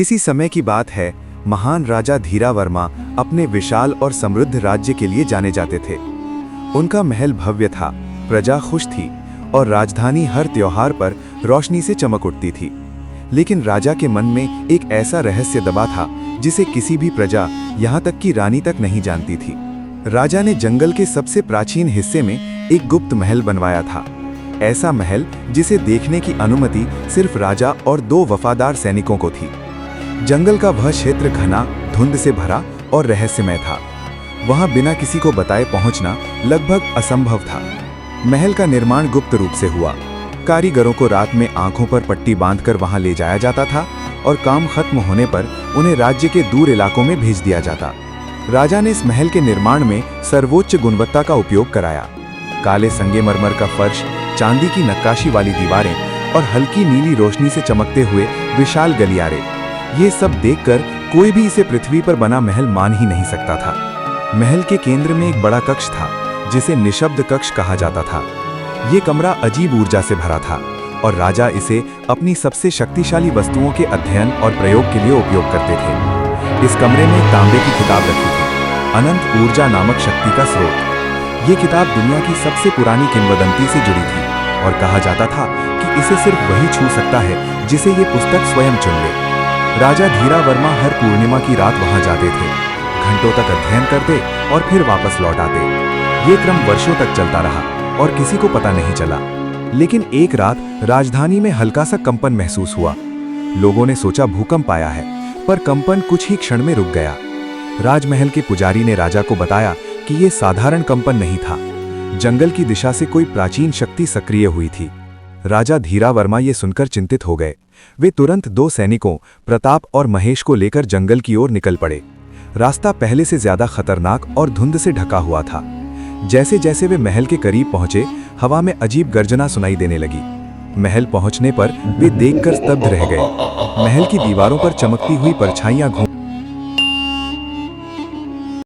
किसी समय की बात है, महान राजा धीरा वर्मा अपने विशाल और समृद्ध राज्य के लिए जाने जाते थे। उनका महल भव्य था, प्रजा खुश थी और राजधानी हर त्योहार पर रोशनी से चमक उठती थी। लेकिन राजा के मन में एक ऐसा रहस्य दबा था जिसे किसी भी प्रजा, यहाँ तक कि रानी तक नहीं जानती थी। राजा ने जंगल के सबसे प्राचीन हिस्से में एक गुप्त महल बनवाया था। ऐसा महल जिसे देखने की अनुमति सिर्फ राजा और 2 वफादार सैनिकों को थी। जंगल का वह क्षेत्र घना, धुंध से भरा और रहस्यमय था। वहां बिना किसी को बताए पहुंचना लगभग असंभव था। महल का निर्माण गुप्त रूप से हुआ। कारीगरों को रात में आंखों पर पट्टी बांधकर वहां ले जाया जाता था और काम खत्म होने पर उन्हें राज्य के दूर इलाकों में भेज दिया जाता। राजा ने इस महल के निर्माण में सर्वोच्च गुणवत्ता का उपयोग कराया। काले संगमरमर का फर्श, चांदी की नक्काशी वाली दीवारें और हल्की नीली रोशनी से चमकते हुए विशाल गलियारे, ये सब देखकर कोई भी इसे पृथ्वी पर बना महल मान ही नहीं सकता था। महल के केंद्र में एक बड़ा कक्ष था जिसे निशब्द कक्ष कहा जाता था। ये कमरा अजीब ऊर्जा से भरा था और राजा इसे अपनी सबसे शक्तिशाली वस्तुओं के अध्ययन और प्रयोग के लिए उपयोग करते थे। इस कमरे में एक तांबे की किताब रखी थी, अनंत ऊर्जा नामक शक्ति का स्रोत। ये किताब दुनिया की सबसे पुरानी किंवदंती से जुड़ी थी और कहा जाता था कि इसे सिर्फ वही छू सकता है जिसे ये पुस्तक स्वयं चुन ले। राजा धीरा वर्मा हर पूर्णिमा की रात वहां जाते थे, घंटों तक अध्ययन करते और फिर वापस लौट आते। ये क्रम वर्षों तक चलता रहा और किसी को पता नहीं चला। लेकिन एक रात राजधानी में हल्का सा कंपन महसूस हुआ। लोगों ने सोचा भूकंप आया है, पर कंपन कुछ ही क्षण में रुक गया। राजमहल के पुजारी ने राजा को बताया कि यह साधारण कंपन नहीं था, जंगल की दिशा से कोई प्राचीन शक्ति सक्रिय हुई थी। राजा धीरा वर्मा ये सुनकर चिंतित हो गए। वे तुरंत 2 सैनिकों, प्रताप और महेश को लेकर जंगल की ओर निकल पड़े। रास्ता पहले से ज्यादा खतरनाक और धुंध से ढका हुआ था। जैसे जैसे वे महल के करीब पहुंचे, हवा में अजीब गर्जना सुनाई देने लगी। महल पहुंचने पर वे देखकर स्तब्ध रह गए। महल की दीवारों पर चमकती हुई परछाइयां घूम